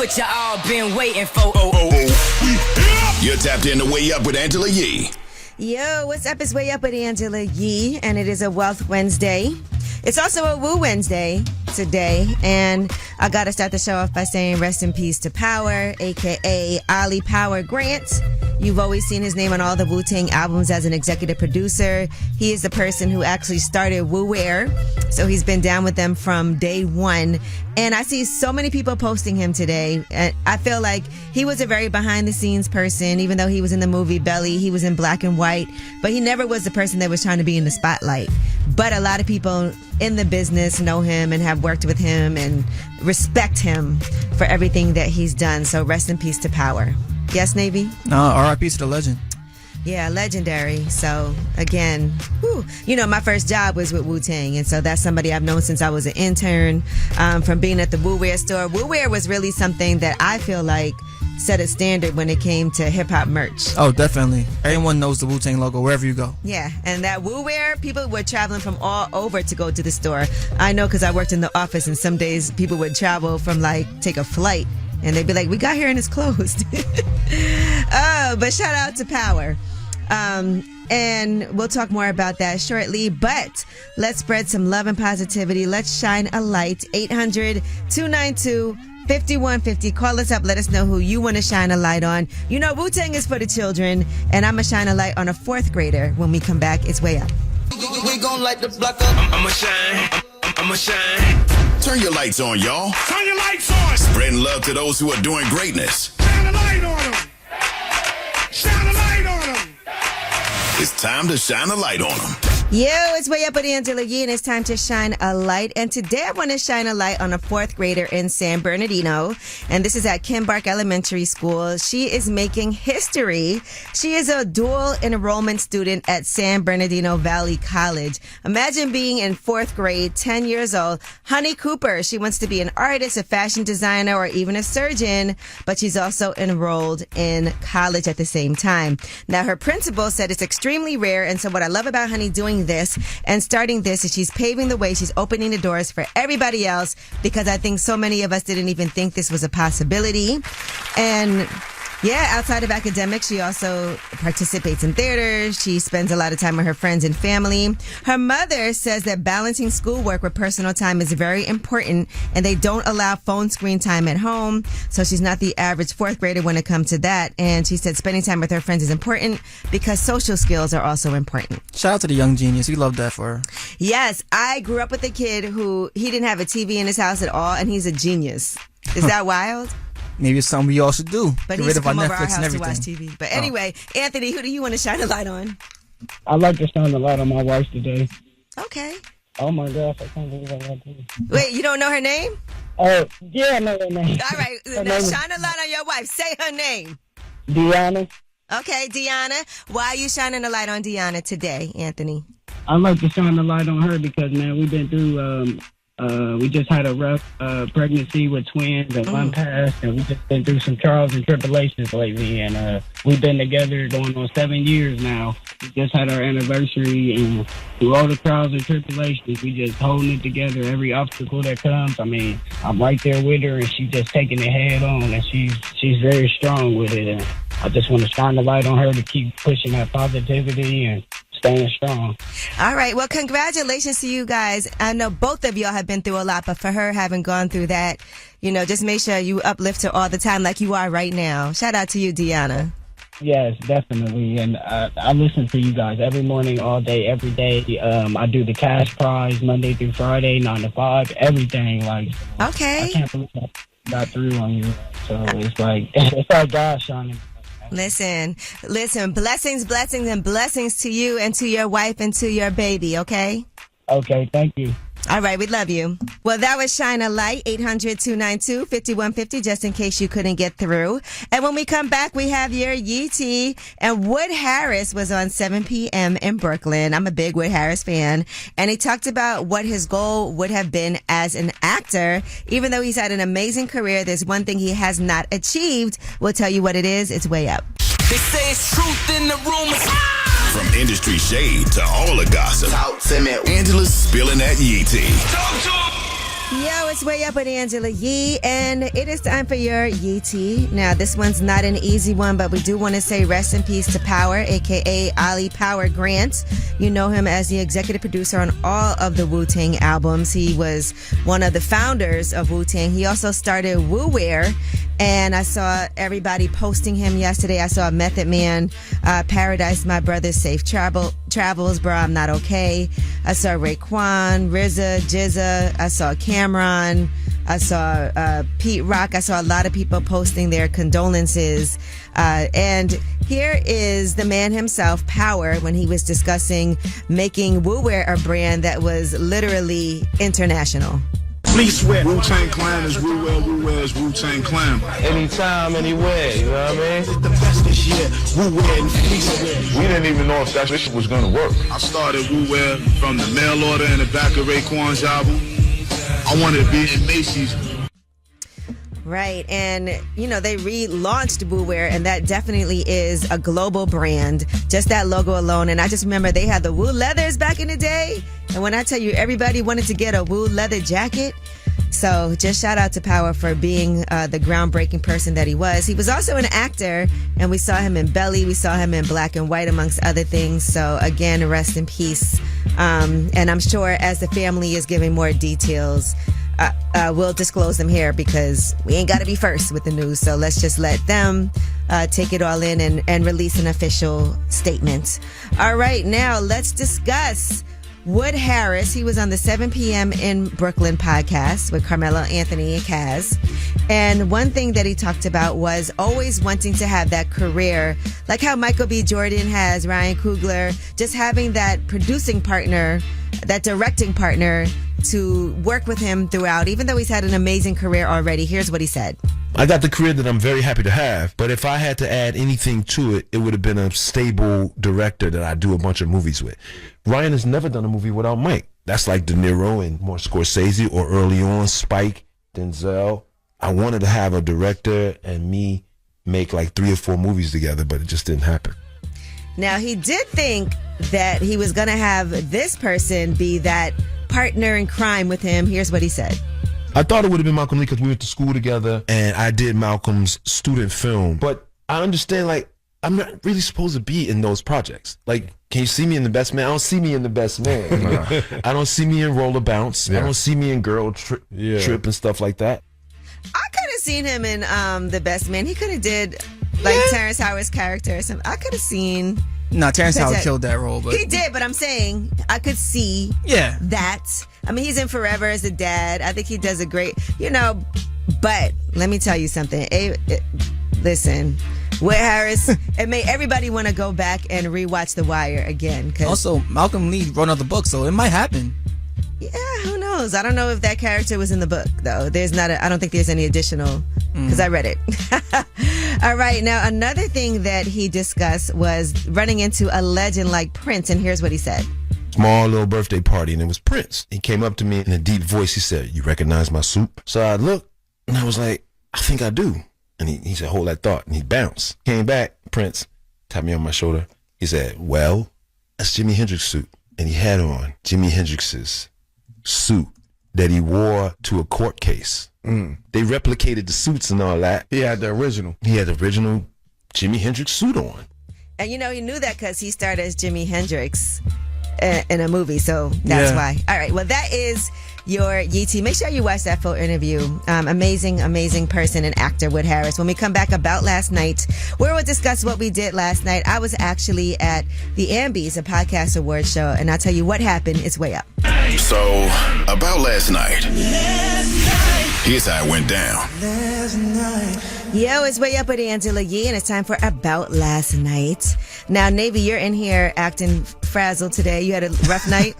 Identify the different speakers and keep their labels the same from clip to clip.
Speaker 1: what you all been waiting for.
Speaker 2: You're tapped in to Way Up with Angela Yee.
Speaker 3: Yo, what's up? It's Way Up with Angela Yee, and it is a Wealth Wednesday. It's also a Woo Wednesday today, and I gotta start the show off by saying rest in peace to Power, aka Ollie Power Grant. You've always seen his name on all the Wu-Tang albums as an executive producer. He is the person who actually started Wu Wear, so he's been down with them from day one. And I see so many people posting him today. And I feel like he was a very behind-the-scenes person. Even though he was in the movie Belly, he was in black and white, but he never was the person that was trying to be in the spotlight. But a lot of people in the business know him and have worked with him and respect him for everything that he's done. So rest in peace to Power. Yes, Navy?
Speaker 4: No, R.I.P. to the legend.
Speaker 3: Yeah, legendary. So, again, you know, my first job was with Wu-Tang, and so that's somebody I've known since I was an intern, from being at the Wu Wear store. Wu Wear was really something that I feel like set a standard when it came to hip-hop merch.
Speaker 4: Oh, definitely. Everyone knows the Wu-Tang logo wherever you go.
Speaker 3: Yeah, and that Wu Wear, people were traveling from all over to go to the store. I know because I worked in the office, and some days people would travel from, take a flight, and they'd be like, we got here and it's closed. But shout out to Power. And we'll talk more about that shortly, but let's spread some love and positivity. Let's shine a light. 800-292-5150. Call us up. Let us know who you want to shine a light on. You know, Wu-Tang is for the children, and I'm going to shine a light on a fourth grader. When we come back, it's Way Up.
Speaker 5: We gon' light the block up. I'ma shine. I'ma shine.
Speaker 2: Turn your lights on, y'all.
Speaker 6: Turn your lights on.
Speaker 2: Spreading love to those who are doing greatness.
Speaker 6: Shine a light on them. Shine a light on them.
Speaker 2: It's time to shine a light on them.
Speaker 3: Yo, it's Way Up with Angela Yee, and it's time to shine a light. And today I want to shine a light on a fourth grader in San Bernardino. And this is at Kimbark Elementary School. She is making history. She is a dual enrollment student at San Bernardino Valley College. Imagine being in fourth grade, 10 years old. Honey Cooper, she wants to be an artist, a fashion designer, or even a surgeon, but she's also enrolled in college at the same time. Now, her principal said it's extremely rare, and so what I love about Honey doing this and starting this is she's paving the way. She's opening the doors for everybody else, because I think so many of us didn't even think this was a possibility. And yeah, outside of academics, she also participates in theater. She spends a lot of time with her friends and family. Her mother says that balancing schoolwork with personal time is very important, and they don't allow phone screen time at home. So she's not the average fourth grader when it comes to that. And she said spending time with her friends is important because social skills are also important.
Speaker 4: Shout out to the young genius. We love that for her.
Speaker 3: Yes, I grew up with a kid who, he didn't have a TV in his house at all, and he's a genius. Is that wild?
Speaker 4: Maybe it's something we all should do.
Speaker 3: But
Speaker 4: Get
Speaker 3: he's
Speaker 4: rid of our
Speaker 3: come over our
Speaker 4: Netflix and
Speaker 3: house to
Speaker 4: everything.
Speaker 3: watch TV. But anyway, Anthony, who do you want to shine a light on?
Speaker 7: I'd like to shine a light on my wife today.
Speaker 3: Okay.
Speaker 7: Oh my gosh, I can't believe I got this.
Speaker 3: Wait, you don't know her name?
Speaker 7: Oh, yeah, I know her name.
Speaker 3: All right, now shine a light on your wife. Say her name.
Speaker 7: Deanna.
Speaker 3: Okay, Deanna. Why are you shining a light on Deanna today, Anthony?
Speaker 7: I'd like to shine a light on her because, man, we've been through, we just had a rough pregnancy with twins and one passed, and we've just been through some trials and tribulations lately, and we've been together going on 7 years now. We just had our anniversary, and through all the trials and tribulations, we just holding it together every obstacle that comes. I mean, I'm right there with her, and she's just taking it head on, and she's very strong with it, and I just want to shine the light on her to keep pushing that positivity and staying strong.
Speaker 3: All right. Well, congratulations to you guys. I know both of y'all have been through a lot, but for her having gone through that, you know, just make sure you uplift her all the time like you are right now. Shout out to you, Deanna.
Speaker 7: Yes, definitely. And I listen to you guys every morning, all day, every day. I do the cash prize Monday through Friday, 9 to 5, everything.
Speaker 3: Okay.
Speaker 7: I can't believe I got through on you. So it's like God shining.
Speaker 3: Listen, blessings, and blessings to you and to your wife and to your baby, okay?
Speaker 7: Okay, thank you.
Speaker 3: All right, we love you. Well, that was Shine a Light, 800-292-5150, just in case you couldn't get through. And when we come back, we have your Yee T. And Wood Harris was on 7 p.m. in Brooklyn. I'm a big Wood Harris fan. And he talked about what his goal would have been as an actor. Even though he's had an amazing career, there's one thing he has not achieved. We'll tell you what it is. It's Way Up.
Speaker 5: They say it's truth in the rumors.
Speaker 2: From industry shade to all the gossip,
Speaker 5: Talk to me.
Speaker 2: Angela's spilling that Yee tea.
Speaker 5: Talk to him.
Speaker 3: Yo, it's Way Up with Angela Yee, and it is time for your Yee Tea. Now, this one's not an easy one, but we do want to say rest in peace to Power, a.k.a. Ollie Power Grant. You know him as the executive producer on all of the Wu-Tang albums. He was one of the founders of Wu-Tang. He also started Wu-Wear, and I saw everybody posting him yesterday. I saw Method Man, Paradise, My Brother's Safe Travels, Bro, I'm Not Okay. I saw Raekwon, RZA, Jizza. I saw Cameron. I saw Pete Rock. I saw a lot of people posting their condolences. And here is the man himself, Power, when he was discussing making Wu-Wear a brand that was literally international.
Speaker 6: Please swear.
Speaker 2: Wu-Tang Clan is Wu-Wear, Wu-Wear is Wu-Tang Clan.
Speaker 8: Anytime, anywhere, you know what I mean?
Speaker 6: The best this year. Wu-Wear and Fleece Wear.
Speaker 8: We didn't even know if that shit was gonna work.
Speaker 2: I started Wu-Wear from the mail order in the back of Raekwon's album. I wanted to be in Macy's.
Speaker 3: Right. And, you know, they relaunched Wu-Wear, and that definitely is a global brand. Just that logo alone. And I just remember they had the Wu leathers back in the day. And when I tell you everybody wanted to get a Wu leather jacket. So just shout out to Power for being the groundbreaking person that he was. He was also an actor, and we saw him in Belly. We saw him in Black and White, amongst other things. So again, rest in peace. And I'm sure as the family is giving more details, we'll disclose them here because we ain't got to be first with the news. So let's just let them take it all in and release an official statement. All right, now let's discuss Wood Harris. He was on the 7 p.m. in Brooklyn podcast with Carmelo Anthony and Kaz. And one thing that he talked about was always wanting to have that career, like how Michael B. Jordan has, Ryan Coogler, just having that producing partner, that directing partner to work with him throughout, even though he's had an amazing career already. Here's what he said.
Speaker 9: I got the career that I'm very happy to have, but if I had to add anything to it, it would have been a stable director that I do a bunch of movies with. Ryan has never done a movie without Mike. That's like De Niro and more Scorsese, or early on Spike, Denzel. I wanted to have a director and me make like 3 or 4 movies together, but it just didn't happen.
Speaker 3: Now, he did think that he was going to have this person be that partner in crime with him. Here's what he said.
Speaker 9: I thought it would have been Malcolm Lee because we went to school together and I did Malcolm's student film. But I understand, like, I'm not really supposed to be in those projects. Like, can you see me in The Best Man? I don't see me in The Best Man. I don't see me in Roller Bounce. I don't see me in Girl Trip and stuff like that.
Speaker 3: I could have seen him in The Best Man. He could have did like Terrence Howard's character or something. I could have seen.
Speaker 4: No, Terrence Howard killed that role, but
Speaker 3: he did. But I'm saying I could see that. I mean, he's in Forever as a dad. I think he does a great, But let me tell you something. Listen, Wood Harris, it made everybody want to go back and rewatch The Wire again.
Speaker 4: Also, Malcolm Lee wrote another book, so it might happen.
Speaker 3: Yeah, who knows? I don't know if that character was in the book, though. I don't think there's any additional, because I read it. All right, now another thing that he discussed was running into a legend like Prince, and here's what he said.
Speaker 9: Small little birthday party, and it was Prince. He came up to me in a deep voice. He said, "You recognize my soup?" So I looked, and I was like, "I think I do." And he said, "Hold that thought," and he bounced. Came back, Prince tapped me on my shoulder. He said, "Well, that's Jimi Hendrix's suit." And he had on Jimi Hendrix's suit that he wore to a court case. They replicated the suits and all that.
Speaker 8: He had the original.
Speaker 9: He had the original Jimi Hendrix suit on.
Speaker 3: And he knew that because he starred as Jimi Hendrix in a movie, so that's why. All right, well, that is your Yee Tea. Make sure you watch that full interview. Amazing person and actor, Wood Harris. When we come back about last night, where we'll discuss what we did last night. I was actually at the Ambies, a podcast award show, and I'll tell you what happened. It's way up.
Speaker 2: So, about last night. Here's how it went down.
Speaker 3: Yo, it's Way Up with Angela Yee, and it's time for About Last Night. Now, Navy, you're in here acting frazzled today. You had a rough night?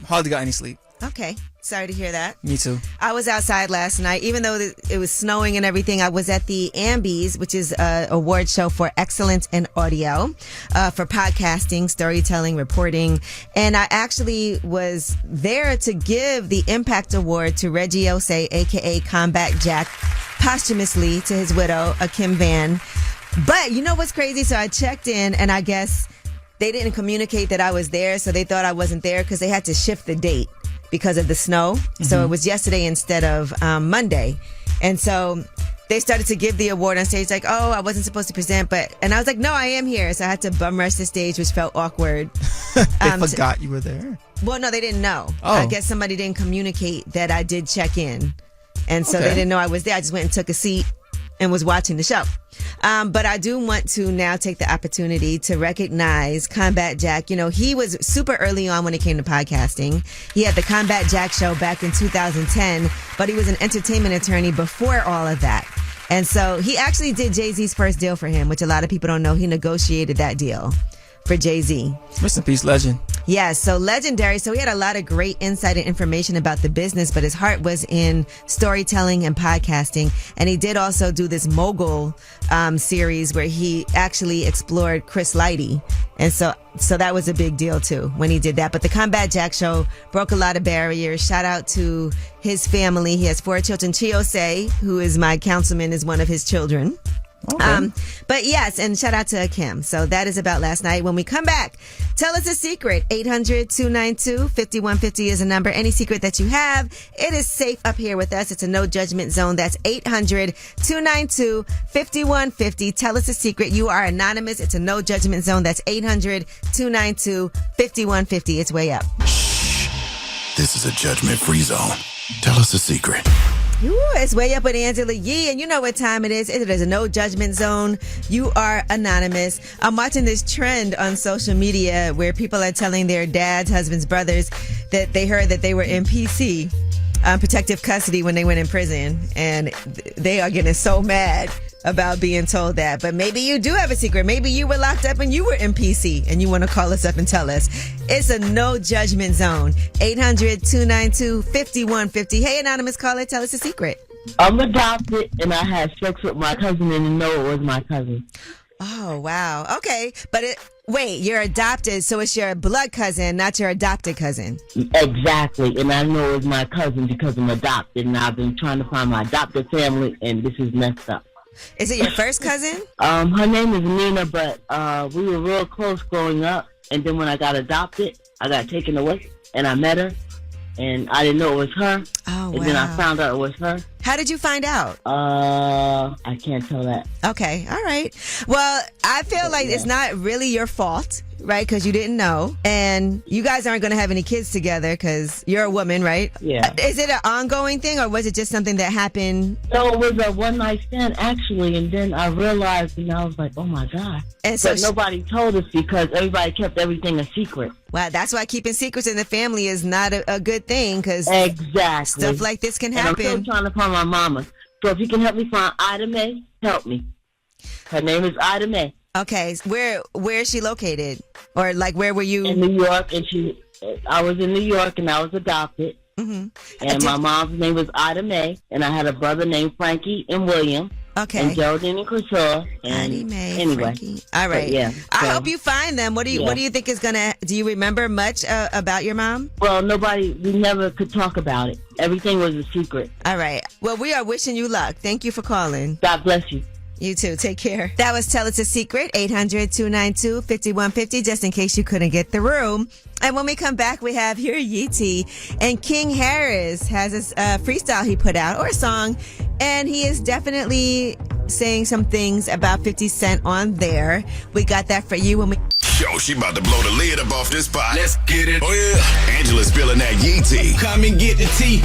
Speaker 4: Hardly got any sleep.
Speaker 3: Okay. Sorry to hear that.
Speaker 4: Me too.
Speaker 3: I was outside last night. Even though it was snowing and everything, I was at the Ambies, which is an award show for excellence in audio, for podcasting, storytelling, reporting. And I actually was there to give the Impact Award to Reggie Osei, a.k.a. Combat Jack, posthumously to his widow, Kim Van. But you know what's crazy? So I checked in, and I guess they didn't communicate that I was there, so they thought I wasn't there because they had to shift the date. because of the snow. So it was yesterday instead of Monday. And so they started to give the award on stage like, oh, I wasn't supposed to present, and I was like, no, I am here. So I had to bum rush the stage, which felt awkward.
Speaker 4: They forgot you were there.
Speaker 3: Well, no, they didn't know.
Speaker 4: Oh.
Speaker 3: I guess somebody didn't communicate that I did check in. And so they didn't know I was there. I just went and took a seat and was watching the show. But I do want to now take the opportunity to recognize Combat Jack. You know, he was super early on when it came to podcasting. He had the Combat Jack show back in 2010, but he was an entertainment attorney before all of that. And so he actually did Jay-Z's first deal for him, which a lot of people don't know. He negotiated that deal for Jay-Z.
Speaker 4: Rest in peace, legend.
Speaker 3: Yeah, so legendary. So he had a lot of great insight and information about the business, but his heart was in storytelling and podcasting. And he did also do this mogul series where he actually explored Chris Lighty. And so that was a big deal too when he did that. But the Combat Jack show broke a lot of barriers. Shout out to his family. He has 4 children. Chiose, who is my councilman, is one of his children. Okay. But yes, and shout out to Kim. So that is about last night. When we come back, tell us a secret. 800-292-5150 is a number. Any secret that you have, it is safe up here with us. It's a no judgment zone. That's 800-292-5150. Tell us a secret. You are anonymous. It's a no judgment zone. That's 800-292-5150. It's way up.
Speaker 10: Shh. This is a judgment-free zone. Tell us a secret.
Speaker 3: Ooh, it's way up with Angela Yee, and you know what time it is. It is a no judgment zone. You are anonymous. I'm watching this trend on social media where people are telling their dads, husbands, brothers that they heard that they were in PC, protective custody, when they went in prison, and they are getting so mad about being told that. But maybe you do have a secret. Maybe you were locked up and you were in PC and you want to call us up and tell us. It's a no judgment zone. 800-292-5150. Hey, anonymous caller, tell us a secret.
Speaker 11: I'm adopted and I had sex with my cousin and know it was my cousin.
Speaker 3: Oh, wow. Okay. But wait, you're adopted, so it's your blood cousin, not your adopted cousin.
Speaker 11: Exactly. And I know it's my cousin because I'm adopted, and I've been trying to find my adopted family, and this is messed up.
Speaker 3: Is it your first cousin?
Speaker 11: Her name is Nina, but we were real close growing up. And then when I got adopted, I got taken away, and I met her, and I didn't know it was her.
Speaker 3: Oh, wow.
Speaker 11: And then I found out it was her.
Speaker 3: How did you find out?
Speaker 11: I can't tell that.
Speaker 3: Okay, all right. Well, I feel like it's not really your fault, right? Because you didn't know. And you guys aren't going to have any kids together because you're a woman, right?
Speaker 11: Yeah.
Speaker 3: Is it an ongoing thing, or was it just something that happened?
Speaker 11: No, it was a one-night stand, actually. And then I realized, and I was like, oh, my God.
Speaker 3: And so
Speaker 11: but nobody told us because everybody kept everything a secret.
Speaker 3: Well, that's why keeping secrets in the family is not a good thing, because
Speaker 11: exactly.
Speaker 3: stuff like this can happen.
Speaker 11: And I'm still trying to find my mama. So if you can help me find Ida Mae, help me. Her name is Ida Mae.
Speaker 3: Okay, where is she located? Or like, where were you?
Speaker 11: In New York, and I was in New York, and I was adopted.
Speaker 3: Mm-hmm.
Speaker 11: And my mom's name was Ida Mae, and I had a brother named Frankie and William.
Speaker 3: Okay.
Speaker 11: And Geraldine and Crenshaw.
Speaker 3: Ida Mae,
Speaker 11: anyway.
Speaker 3: Frankie. All right.
Speaker 11: But yeah.
Speaker 3: I hope you find them. What do you think is gonna? Do you remember much about your mom?
Speaker 11: Well, we never could talk about it. Everything was a secret.
Speaker 3: All right. Well, we are wishing you luck. Thank you for calling.
Speaker 11: God bless you.
Speaker 3: You too. Take care. That was Tell Us a Secret, 800-292-5150, just in case you couldn't get the room. And when we come back, we have here Yeetie, and King Harris has a freestyle he put out, or a song, and he is definitely saying some things about 50 Cent on there. We got that for you when we...
Speaker 10: Yo, she about to blow the lid up off this pot. Let's get it. Oh, yeah. Angela's spilling that Yee tea.
Speaker 5: Come and get the tea.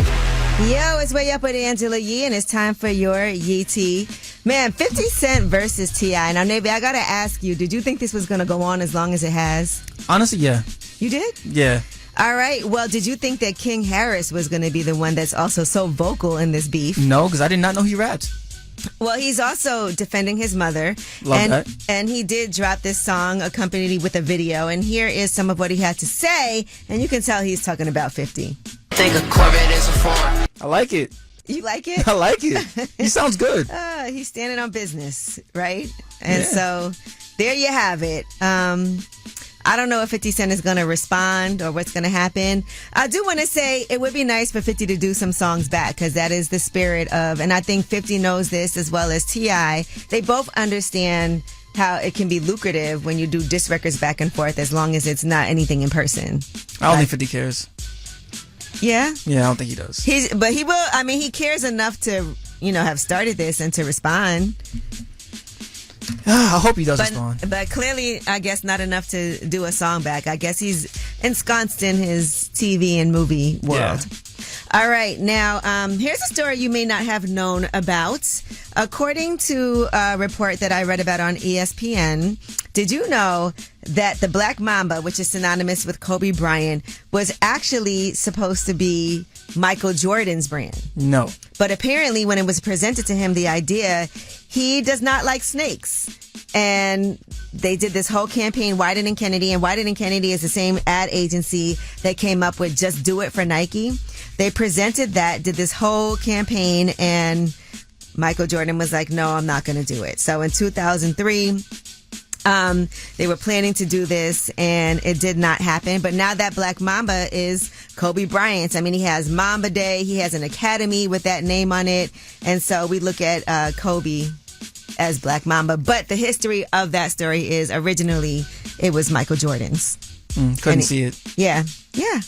Speaker 3: Yo, it's way up with Angela Yee, and it's time for your Yee tea. Man, 50 Cent versus T.I. Now, Navy, I gotta ask you, did you think this was gonna go on as long as it has?
Speaker 4: Honestly, yeah.
Speaker 3: You did?
Speaker 4: Yeah.
Speaker 3: All right. Well, did you think that King Harris was gonna be the one that's also so vocal in this beef?
Speaker 4: No, because I did not know he rapped.
Speaker 3: Well, he's also defending his mother.
Speaker 4: Love that.
Speaker 3: And he did drop this song accompanied with a video. And here is some of what he had to say. And you can tell he's talking about 50.
Speaker 5: I think a Corvette is a form.
Speaker 4: I like it.
Speaker 3: You like it?
Speaker 4: I like it. He sounds good.
Speaker 3: He's standing on business, right? And so there you have it. I don't know if 50 Cent is going to respond or what's going to happen. I do want to say it would be nice for 50 to do some songs back, because that is the spirit of, and I think 50 knows this as well as T.I. They both understand how it can be lucrative when you do diss records back and forth, as long as it's not anything in person.
Speaker 4: I don't think 50 cares.
Speaker 3: Yeah.
Speaker 4: Yeah, I don't think he does.
Speaker 3: But he will. I mean, he cares enough to, have started this and to respond.
Speaker 4: I hope he does respond.
Speaker 3: But clearly, I guess not enough to do a song back. I guess he's ensconced in his TV and movie world. Yeah. All right. Now, here's a story you may not have known about. According to a report that I read about on ESPN, did you know that the Black Mamba, which is synonymous with Kobe Bryant, was actually supposed to be Michael Jordan's brand?
Speaker 4: No.
Speaker 3: But apparently when it was presented to him, the idea, he does not like snakes. And they did this whole campaign, Wyden and Kennedy. And Wyden and Kennedy is the same ad agency that came up with Just Do It for Nike. They presented that, did this whole campaign, and Michael Jordan was like, no, I'm not going to do it. So in 2003, they were planning to do this, and it did not happen. But now that Black Mamba is Kobe Bryant's. I mean, he has Mamba Day. He has an academy with that name on it. And so we look at Kobe as Black Mamba. But the history of that story is originally it was Michael Jordan's.
Speaker 4: Couldn't see it.
Speaker 3: Yeah. Yeah.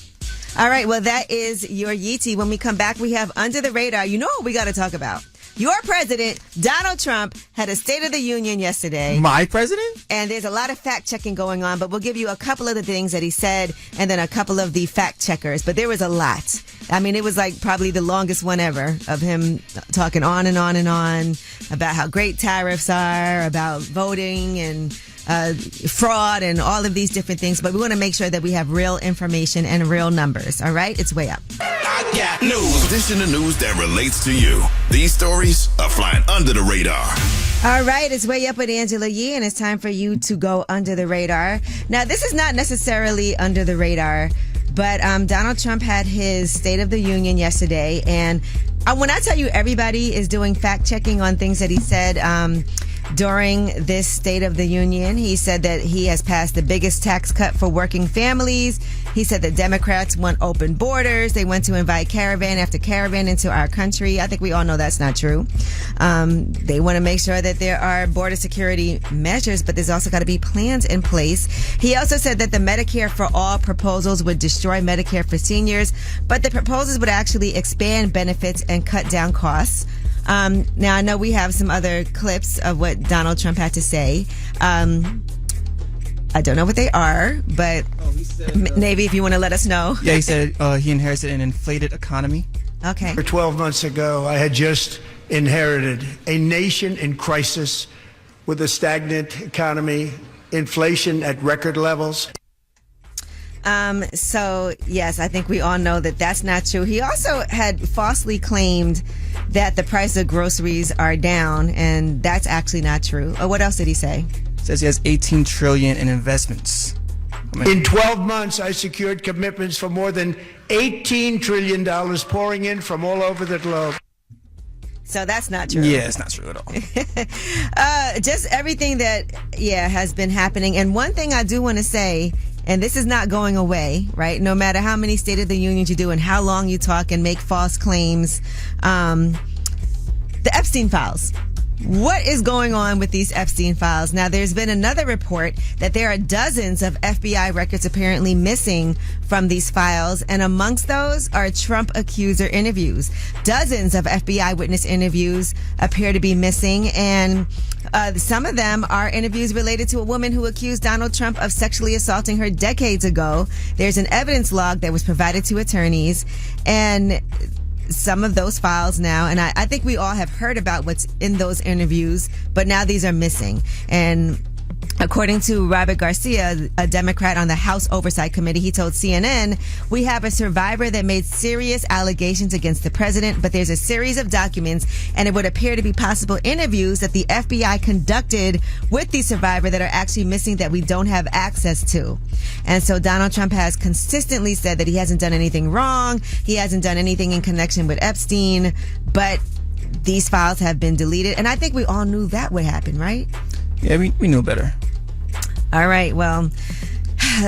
Speaker 3: All right. Well, that is your Yeetie. When we come back, we have Under the Radar. You know what we got to talk about. Your president, Donald Trump, had a State of the Union yesterday.
Speaker 4: My president?
Speaker 3: And there's a lot of fact checking going on, but we'll give you a couple of the things that he said and then a couple of the fact checkers. But there was a lot. I mean, it was like probably the longest one ever of him talking on and on and on about how great tariffs are, about voting and fraud and all of these different things. But we want to make sure that we have real information and real numbers. All right? It's way up.
Speaker 10: I got news. This in the news that relates to you. These stories are flying under the radar.
Speaker 3: All right, it's Way Up with Angela Yee, and it's time for you to go under the radar. Now, this is not necessarily under the radar, but Donald Trump had his State of the Union yesterday, and when I tell you everybody is doing fact-checking on things that he said during this State of the Union, he said that he has passed the biggest tax cut for working families. He said that Democrats want open borders. They want to invite caravan after caravan into our country. I think we all know that's not true. They want to make sure that there are border security measures, but there's also got to be plans in place. He also said that the Medicare for All proposals would destroy Medicare for seniors, but the proposals would actually expand benefits and cut down costs. Now, I know we have some other clips of what Donald Trump had to say. I don't know what they are, but maybe if you want to let us know.
Speaker 4: Yeah, he said he inherited an inflated economy.
Speaker 3: Okay.
Speaker 6: 12 months ago, I had just inherited a nation in crisis with a stagnant economy, inflation at record levels.
Speaker 3: So, yes, I think we all know that that's not true. He also had falsely claimed that the price of groceries are down, and that's actually not true. What else did he say?
Speaker 4: Says he has $18 trillion in investments.
Speaker 6: In 12 months, I secured commitments for more than $18 trillion pouring in from all over the globe.
Speaker 3: So that's not true.
Speaker 4: Yeah, it's not true at all.
Speaker 3: Just everything that, has been happening. And one thing I do want to say, and this is not going away, right? No matter how many State of the Unions you do and how long you talk and make false claims, the Epstein files. What is going on with these Epstein files? Now, there's been another report that there are dozens of FBI records apparently missing from these files, and amongst those are Trump accuser interviews. Dozens of FBI witness interviews appear to be missing, and some of them are interviews related to a woman who accused Donald Trump of sexually assaulting her decades ago. There's an evidence log that was provided to attorneys, and some of those files now, and I think we all have heard about what's in those interviews, but now these are missing. And according to Robert Garcia, a Democrat on the House Oversight Committee, he told CNN, "We have a survivor that made serious allegations against the president, but there's a series of documents, and it would appear to be possible interviews that the FBI conducted with the survivor that are actually missing that we don't have access to." And so Donald Trump has consistently said that he hasn't done anything wrong. He hasn't done anything in connection with Epstein, but these files have been deleted. And I think we all knew that would happen, right?
Speaker 4: Yeah, we knew better.
Speaker 3: All right, well,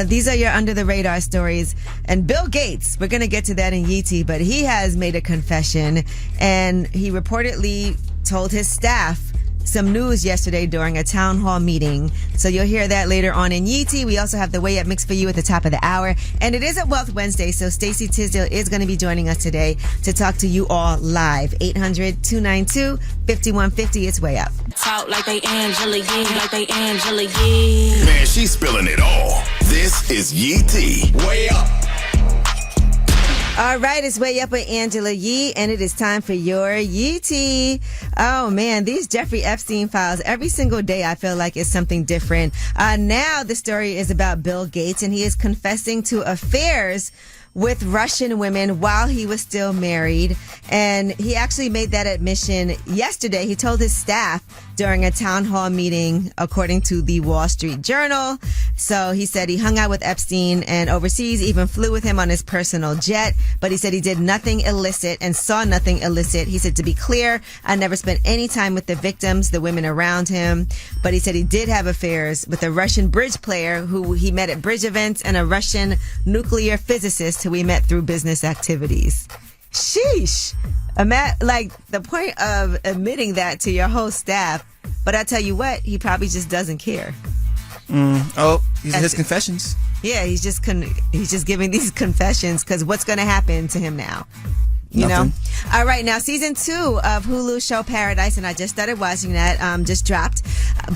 Speaker 3: these are your under the radar stories. And Bill Gates, we're going to get to that in Yeetie, but he has made a confession, and he reportedly told his staff some news yesterday during a town hall meeting. So you'll hear that later on in Yeetie. We also have the Way Up mix for you at the top of the hour. And it is a Wealth Wednesday, so Stacey Tisdale is going to be joining us today to talk to you all live. 800-292-5150. It's Way Up.
Speaker 1: Talk like they Angela Yee, like they Angela Yee.
Speaker 10: Man, she's spilling it all. This is Yee T. Way Up.
Speaker 3: All right, it's Way Up with Angela Yee, and it is time for your Yeetie. Oh, man, these Jeffrey Epstein files, every single day I feel like it's something different. Now the story is about Bill Gates, and he is confessing to affairs with Russian women while he was still married. And he actually made that admission yesterday. He told his staff during a town hall meeting, according to the Wall Street Journal. So he said he hung out with Epstein and overseas, even flew with him on his personal jet. But he said he did nothing illicit and saw nothing illicit. He said, to be clear, I never spent any time with the victims, the women around him. But he said he did have affairs with a Russian bridge player who he met at bridge events and a Russian nuclear physicist who he met through business activities. Sheesh. Like the point of admitting that to your whole staff. But I tell you what, he probably just doesn't care.
Speaker 4: These are his confessions.
Speaker 3: Yeah, he's just giving these confessions because what's going to happen to him now? You
Speaker 4: Nothing.
Speaker 3: know? All right, now season 2 of Hulu's show Paradise, and I just started watching that, just dropped.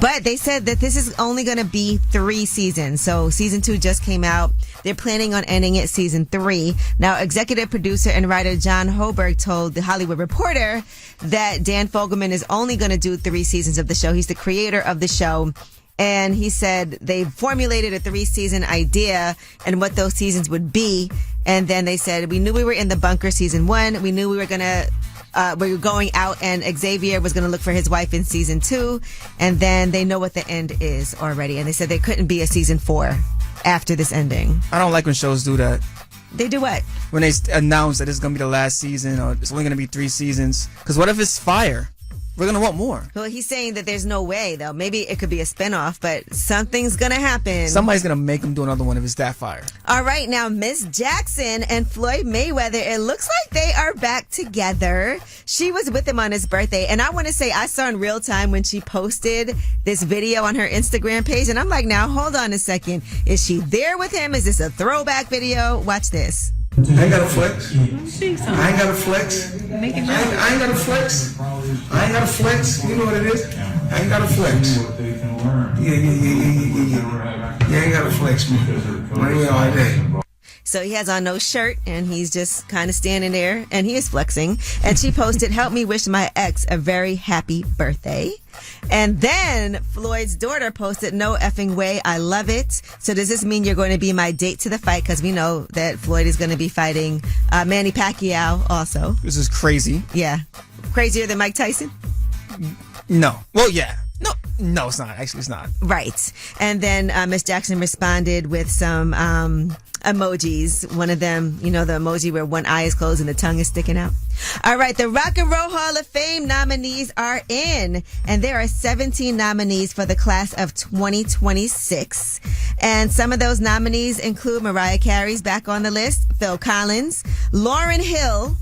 Speaker 3: But they said that this is only going to be 3 seasons. So season 2 just came out. They're planning on ending it season 3. Now, executive producer and writer John Hoberg told The Hollywood Reporter that Dan Fogelman is only going to do 3 seasons of the show. He's the creator of the show. And he said they formulated a 3-season idea and what those seasons would be. And then they said, we knew we were in the bunker season 1. We knew we were going out and Xavier was going to look for his wife in season 2. And then they know what the end is already. And they said there couldn't be a season 4 after this ending.
Speaker 4: I don't like when shows do that.
Speaker 3: They do what?
Speaker 4: When they announce that it's going to be the last season or it's only going to be 3 seasons. Because what if it's fire? We're going to want more.
Speaker 3: Well, he's saying that there's no way, though. Maybe it could be a spinoff, but something's going to happen.
Speaker 4: Somebody's going to make him do another one if it's that fire.
Speaker 3: All right, now Miss Jackson and Floyd Mayweather, it looks like they are back together. She was with him on his birthday, and I want to say I saw in real time when she posted this video on her Instagram page, and I'm like, now, hold on a second. Is she there with him? Is this a throwback video? Watch this.
Speaker 12: I ain't got to flex. I ain't got to flex. I ain't got to flex. I ain't got to flex. You know what it is? I ain't got to flex. Yeah. You ain't got to flex, man. Money all day.
Speaker 3: So he has on no shirt and he's just kind of standing there and he is flexing. And she posted, help me wish my ex a very happy birthday. And then Floyd's daughter posted, no effing way, I love it. So does this mean you're going to be my date to the fight? Because we know that Floyd is going to be fighting Manny Pacquiao also.
Speaker 4: This is crazy.
Speaker 3: Yeah. Crazier than Mike Tyson?
Speaker 4: No. Well, yeah. No, it's not. Actually, it's not.
Speaker 3: Right. And then Miss Jackson responded with some emojis. One of them, you know, the emoji where one eye is closed and the tongue is sticking out. All right. The Rock and Roll Hall of Fame nominees are in. And there are 17 nominees for the class of 2026. And some of those nominees include Mariah Carey's back on the list, Phil Collins, Lauryn Hill,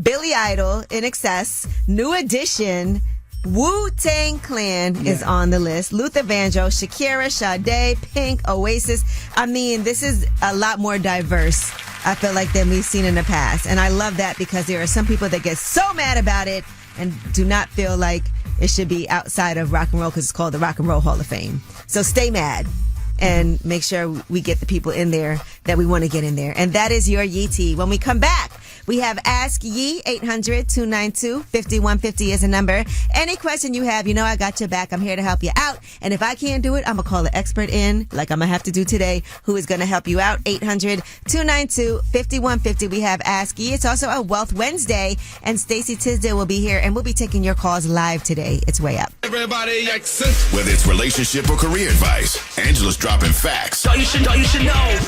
Speaker 3: Billy Idol, In Excess, New Edition, Wu-Tang Clan is on the list. Luther Vandross, Shakira, Sade, Pink, Oasis. I mean, this is a lot more diverse, I feel like, than we've seen in the past. And I love that because there are some people that get so mad about it and do not feel like it should be outside of rock and roll because it's called the Rock and Roll Hall of Fame. So stay mad and make sure we get the people in there that we want to get in there. And that is your Yeetie. When we come back, we have Ask Yee, 800-292-5150 is a number. Any question you have, you know I got your back. I'm here to help you out. And if I can't do it, I'm going to call an expert in, like I'm going to have to do today, who is going to help you out. 800-292-5150. We have Ask Yee. It's also a Wealth Wednesday, and Stacey Tisdale will be here, and we'll be taking your calls live today. It's Way Up.
Speaker 10: Everybody whether it's relationship or career advice, Angela's dropping facts.
Speaker 5: All you should know.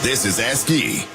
Speaker 10: This is Ask Yee.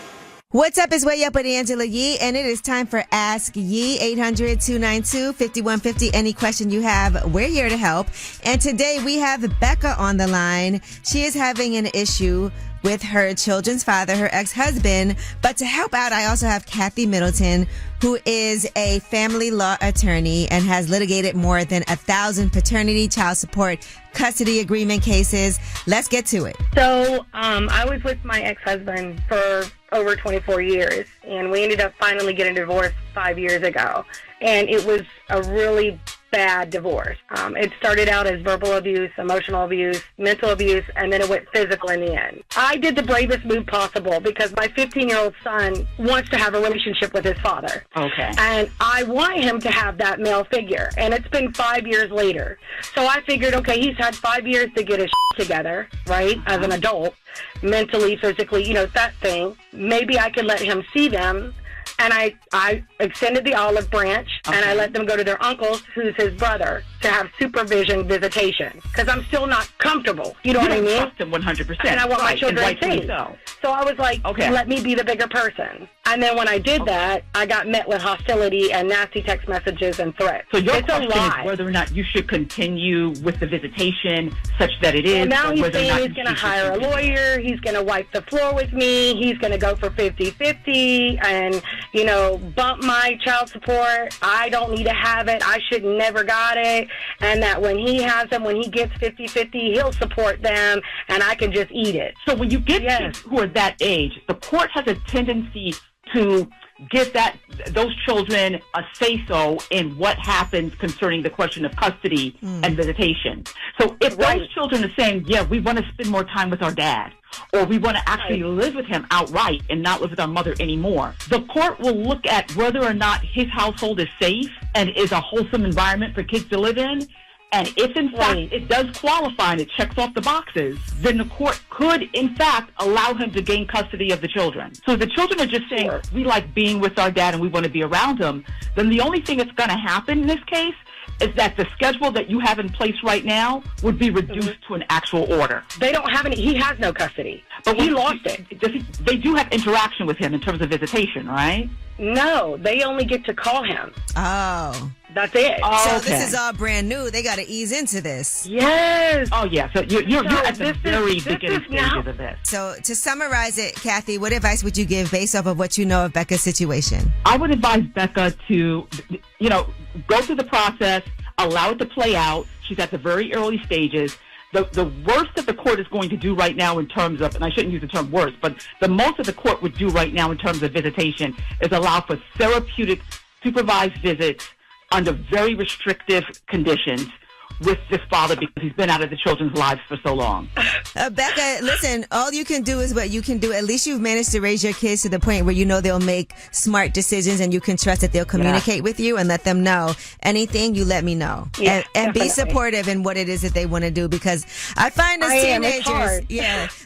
Speaker 3: What's up? Is Way Up with Angela Yee, and it is time for Ask Yee. 800-292-5150. Any question you have, we're here to help. And today we have Becca on the line. She is having an issue with her children's father, her ex-husband. But to help out, I also have Kathy Middleton, who is a family law attorney and has litigated more than 1,000 paternity, child support, custody agreement cases. Let's get to it.
Speaker 13: So I was with my ex-husband for over 24 years, and we ended up finally getting divorced 5 years ago. And it was a really bad divorce. It started out as verbal abuse, emotional abuse, mental abuse, and then it went physical in the end. I did the bravest move possible because my 15-year-old son wants to have a relationship with his father.
Speaker 14: Okay.
Speaker 13: And I want him to have that male figure. And it's been 5 years later. So I figured, okay, he's had 5 years to get his together, right, as an adult, mentally, physically, you know, that thing. Maybe I could let him see them. And I extended the olive branch, and I let them go to their uncle's, who's his brother, to have supervision visitation. Because I'm still not comfortable. You know what I mean?
Speaker 14: Trust him 100%.
Speaker 13: And I want my children safe. So I was like, let me be the bigger person. And then when I did that, I got met with hostility and nasty text messages and threats.
Speaker 14: So your
Speaker 13: it's
Speaker 14: question is whether or not you should continue with the visitation such that it is.
Speaker 13: Well, now he's
Speaker 14: whether
Speaker 13: saying he's going to hire a lawyer. He's going to wipe the floor with me. He's going to go for 50-50 and, you know, bump my child support. I don't need to have it. I should never got it. And that when he has them, when he gets 50-50, he'll support them and I can just eat it.
Speaker 14: So when you get kids who are that age, the court has a tendency to give those children a say-so in what happens concerning the question of custody and visitation. So if those children are saying, yeah, we want to spend more time with our dad, or we want to actually live with him outright and not live with our mother anymore, the court will look at whether or not his household is safe and is a wholesome environment for kids to live in. And if, in fact, it does qualify and it checks off the boxes, then the court could, in fact, allow him to gain custody of the children. So if the children are just saying, we like being with our dad and we want to be around him, then the only thing that's going to happen in this case is that the schedule that you have in place right now would be reduced to an actual order.
Speaker 13: They don't have any. He has no custody.
Speaker 14: But
Speaker 13: he lost it.
Speaker 14: They do have interaction with him in terms of visitation, right?
Speaker 13: No, they only get to call him.
Speaker 3: Oh.
Speaker 13: That's it.
Speaker 3: So this is all brand new. They got to ease into this.
Speaker 13: Yes.
Speaker 14: Oh, yeah. So you're at the very beginning stages of this.
Speaker 3: So to summarize it, Kathy, what advice would you give based off of what you know of Becca's situation?
Speaker 14: I would advise Becca to, go through the process, allow it to play out. She's at the very early stages. The worst that the court is going to do right now in terms of, and I shouldn't use the term worst, but the most that the court would do right now in terms of visitation is allow for therapeutic supervised visits under very restrictive conditions with this father because he's been out of the children's lives for so long.
Speaker 3: Becca, listen, all you can do is what you can do. At least you've managed to raise your kids to the point where you know they'll make smart decisions and you can trust that they'll communicate with you and let them know anything, you let me know.
Speaker 13: Yeah,
Speaker 3: and be supportive in what it is that they want to do, because I find as teenagers,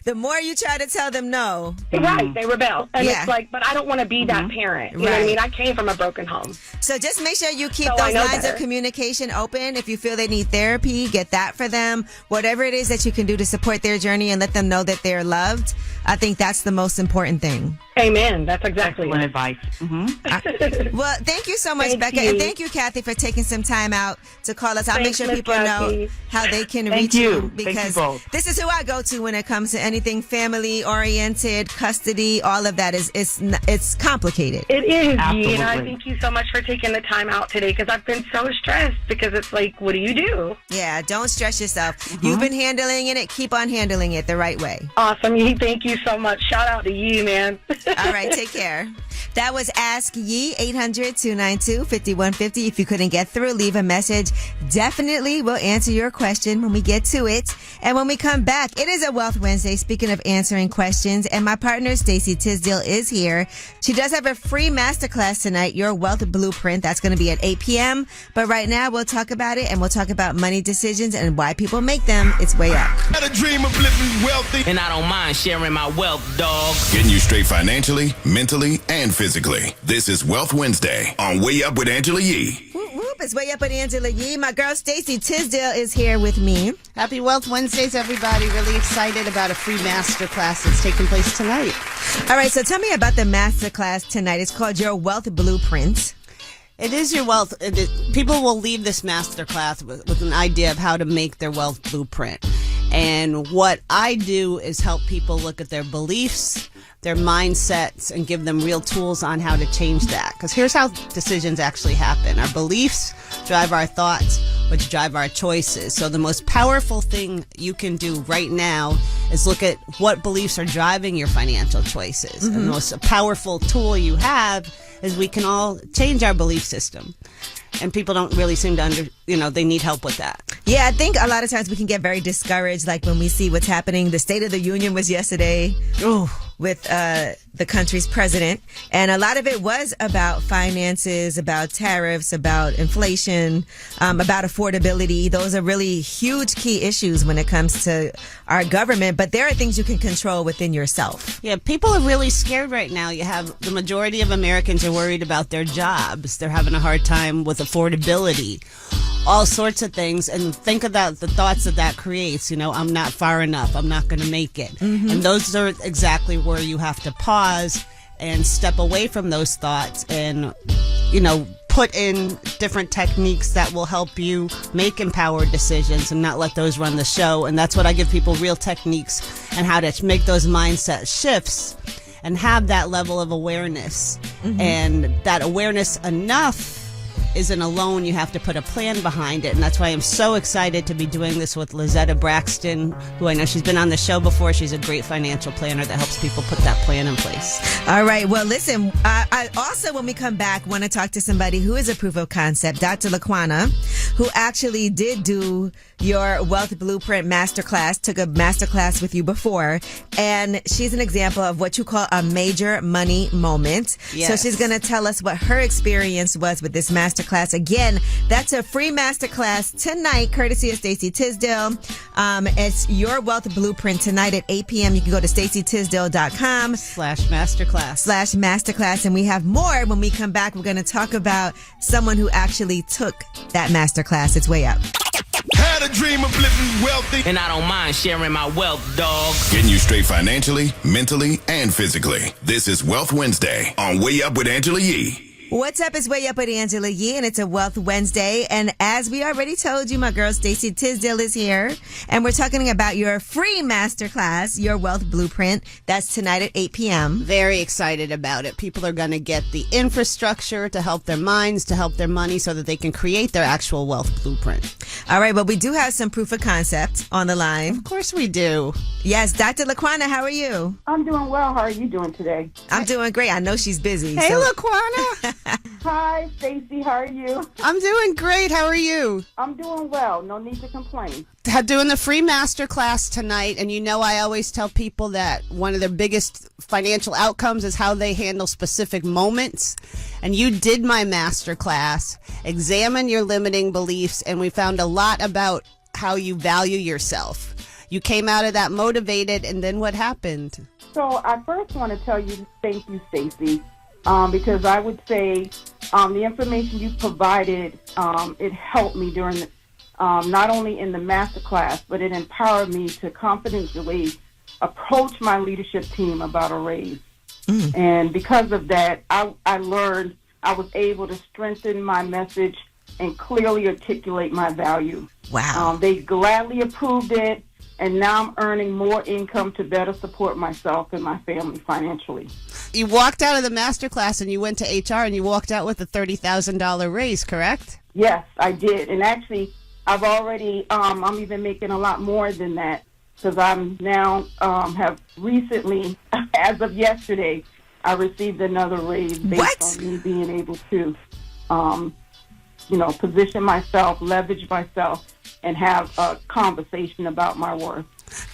Speaker 3: the more you try to tell them no.
Speaker 13: Right, they rebel. And it's like, but I don't want to be that parent. You know what I mean? I came from a broken home.
Speaker 3: So just make sure you keep those lines of communication open. If you feel they need therapy, get that for them. Whatever it is that you can do to support their journey and let them know that they're loved, I think that's the most important thing.
Speaker 13: Amen. That's exactly
Speaker 14: excellent advice.
Speaker 3: Well, thank you so much, Becca. And thank you, Kathy, for taking some time out to call us. I'll make sure people know how they can reach you, because this is who I go to when it comes to anything family-oriented, custody, all of that. It's complicated.
Speaker 13: It is, Absolutely. And I thank you so much for taking the time out today, because I've been so stressed, because it's like, what do you do?
Speaker 3: Yeah, don't stress yourself. You've been handling it. Keep on handling it the right way.
Speaker 13: Awesome. Thank you so much. Shout out to you, man.
Speaker 3: All right, take care. That was Ask Yee, 800-292-5150. If you couldn't get through, leave a message. Definitely we'll answer your question when we get to it. And when we come back, it is a Wealth Wednesday, speaking of answering questions. And my partner, Stacey Tisdale, is here. She does have a free masterclass tonight, Your Wealth Blueprint. That's going to be at 8 p.m. But right now, we'll talk about it, and we'll talk about money decisions and why people make them. It's Way Up.
Speaker 10: Had a dream of living wealthy,
Speaker 5: and I don't mind sharing my wealth, dog.
Speaker 10: Getting you straight financially, mentally, and physically. This is Wealth Wednesday on Way Up with Angela Yee.
Speaker 3: Whoop, whoop. It's Way Up with Angela Yee. My girl Stacey Tisdale is here with me.
Speaker 15: Happy Wealth Wednesdays, everybody. Really excited about a free masterclass that's taking place tonight.
Speaker 3: All right, so tell me about the masterclass tonight. It's called Your Wealth Blueprint.
Speaker 15: It is your wealth. People will leave this masterclass with an idea of how to make their wealth blueprint. And what I do is help people look at their beliefs, their mindsets, and give them real tools on how to change that. Because here's how decisions actually happen. Our beliefs drive our thoughts, which drive our choices. So the most powerful thing you can do right now is look at what beliefs are driving your financial choices. And the most powerful tool you have is we can all change our belief system. And people don't really seem to they need help with that.
Speaker 3: Yeah, I think a lot of times we can get very discouraged, like when we see what's happening. The State of the Union was yesterday with the country's president. And a lot of it was about finances, about tariffs, about inflation, about affordability. Those are really huge key issues when it comes to our government. But there are things you can control within yourself.
Speaker 15: Yeah, people are really scared right now. You have the majority of Americans are worried about their jobs. They're having a hard time with affordability, all sorts of things. And think about the thoughts that creates. I'm not far enough. I'm not going to make it. And those are exactly where you have to pause and step away from those thoughts and, put in different techniques that will help you make empowered decisions and not let those run the show. And that's what I give people, real techniques and how to make those mindset shifts and have that level of awareness. And that awareness enough isn't alone. You have to put a plan behind it. And that's why I'm so excited to be doing this with Lizetta Braxton, who I know she's been on the show before. She's a great financial planner that helps people put that plan in place.
Speaker 3: All right. Well, listen, I also, when we come back, want to talk to somebody who is a proof of concept, Dr. Laquana, who actually did do your Wealth Blueprint Masterclass, took a masterclass with you before. And she's an example of what you call a major money moment.
Speaker 15: Yes.
Speaker 3: So she's going to tell us what her experience was with this masterclass. Again, that's a free masterclass tonight, courtesy of Stacey Tisdale. It's your Wealth Blueprint tonight at 8 p.m. You can go to staceytisdale.com /masterclass. And we have more when we come back. We're going to talk about someone who actually took that masterclass. It's way up.
Speaker 10: Had a dream of living wealthy,
Speaker 5: And I don't mind sharing my wealth, dog.
Speaker 10: getting you straight financially, mentally, and physically. This is Wealth Wednesday on Way Up with Angela Yee.
Speaker 3: What's up? It's Way Up with Angela Yee, and it's a Wealth Wednesday. And as we already told you, my girl Stacey Tisdale is here, and we're talking about your free masterclass, your Wealth Blueprint. That's tonight at 8 p.m.
Speaker 15: Very excited about it. People are going to get the infrastructure to help their minds, to help their money so that they can create their actual wealth blueprint.
Speaker 3: All right, but we do have some proof of concept on the line.
Speaker 15: Of course we do.
Speaker 3: Yes, Dr. Laquana, how are you?
Speaker 16: I'm doing well. How are you doing today?
Speaker 3: I'm doing great. I know she's busy.
Speaker 15: Hey,
Speaker 3: so-
Speaker 15: Laquana.
Speaker 16: Hi, Stacey. How are you?
Speaker 15: I'm doing great. How are you?
Speaker 16: I'm doing well. No need to complain.
Speaker 15: Doing the free masterclass tonight, and I always tell people that one of their biggest financial outcomes is how they handle specific moments. And you did my masterclass, examine your limiting beliefs, and we found a lot about how you value yourself. You came out of that motivated, and then what happened?
Speaker 16: So I first want to tell you thank you, Stacey, because I would say the information you provided, it helped me during the, not only in the masterclass, but it empowered me to confidentially approach my leadership team about a raise. And because of that, I learned I was able to strengthen my message and clearly articulate my value.
Speaker 3: Wow.
Speaker 16: They gladly approved it, and now I'm earning more income to better support myself and my family financially.
Speaker 15: You walked out of the masterclass and you went to HR and you walked out with a $30,000 raise, correct?
Speaker 16: Yes, I did. And actually, I've already, I'm even making a lot more than that, because I'm now have recently, as of yesterday, I received another raise based on me being able to, position myself, leverage myself, and have a conversation about my worth.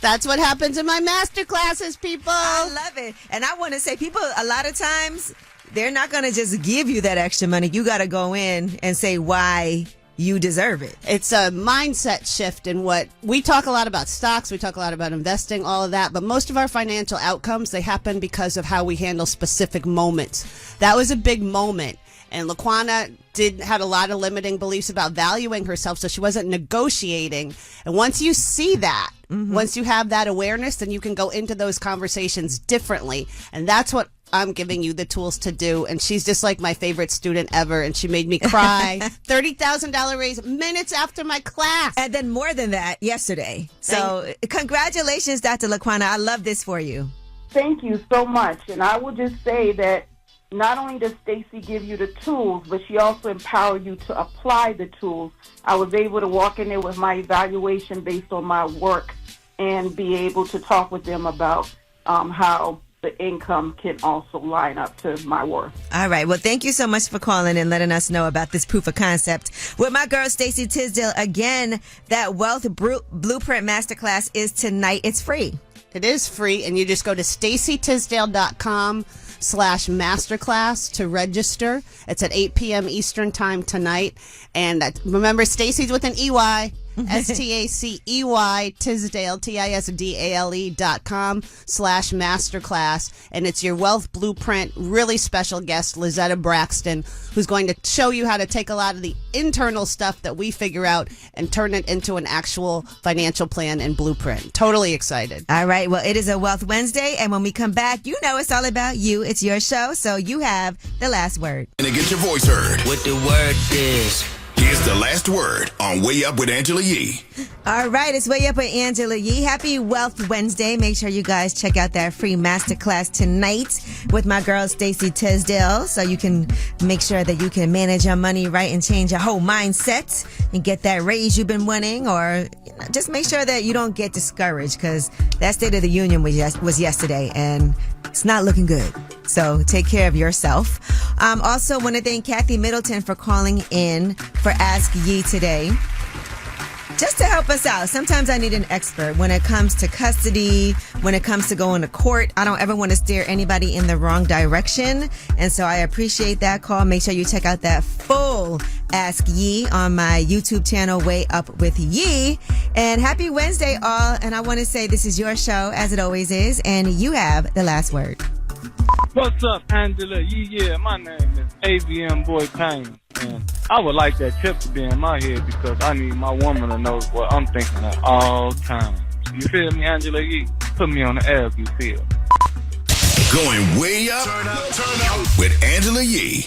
Speaker 15: That's what happens in my master classes, people.
Speaker 3: I love it. And I want to say, people, a lot of times, they're not going to just give you that extra money. You got to go in and say why you deserve it.
Speaker 15: It's a mindset shift in what we talk a lot about stocks. We talk a lot about investing, all of that. But most of our financial outcomes, they happen because of how we handle specific moments. That was a big moment. And Laquana had a lot of limiting beliefs about valuing herself, so she wasn't negotiating. And once you see that, once you have that awareness, then you can go into those conversations differently. And that's what I'm giving you the tools to do. And she's just like my favorite student ever. And she made me cry. $30,000 raise minutes after my class.
Speaker 3: And then more than that yesterday. So congratulations, Dr. Laquana. I love this for you.
Speaker 16: Thank you so much. And I will just say that not only does Stacey give you the tools, but she also empowers you to apply the tools. I was able to walk in there with my evaluation based on my work and be able to talk with them about how the income can also line up to my worth.
Speaker 3: All right. Well, thank you so much for calling and letting us know about this proof of concept. With my girl, Stacey Tisdale, again, that Wealth Blueprint Masterclass is tonight. It's free.
Speaker 15: It is free, and you just go to staceytisdale.com/masterclass to register. It's at 8 p.m. Eastern time tonight. And remember, Stacey's with an EY. STACEY Tisdale TISDALE.com/masterclass, and it's your Wealth Blueprint really special guest Lizetta Braxton, who's going to show you how to take a lot of the internal stuff that we figure out and turn it into an actual financial plan and blueprint. Totally excited.
Speaker 3: All right. Well, it is a Wealth Wednesday, and when we come back, you know it's all about you. It's your show, so you have the last word.
Speaker 10: And to get your voice heard.
Speaker 5: What the word is.
Speaker 10: Here's the last word on Way Up with Angela Yee.
Speaker 3: All right, it's Way Up with Angela Yee. Happy Wealth Wednesday. Make sure you guys check out that free masterclass tonight with my girl, Stacey Tisdale, so you can make sure that you can manage your money right and change your whole mindset and get that raise you've been wanting, or just make sure that you don't get discouraged, because that State of the Union was yesterday, and it's not looking good. So take care of yourself. Also want to thank Kathy Middleton for calling in for Ask Yee today, just to help us out. Sometimes I need an expert when it comes to custody, when it comes to going to court. I don't ever want to steer anybody in the wrong direction. And so I appreciate that call. Make sure you check out that full Ask Yee on my YouTube channel, Way Up with Yee. And happy Wednesday, all. And I want to say this is your show, as it always is, and you have the last word.
Speaker 17: What's up, Angela? Yeah, my name is AVM Boy Payne, and I would like that tip to be in my head because I need my woman to know what I'm thinking at all times. You feel me, Angela Yee? Put me on the air if you feel.
Speaker 10: Going way up with Angela Yee.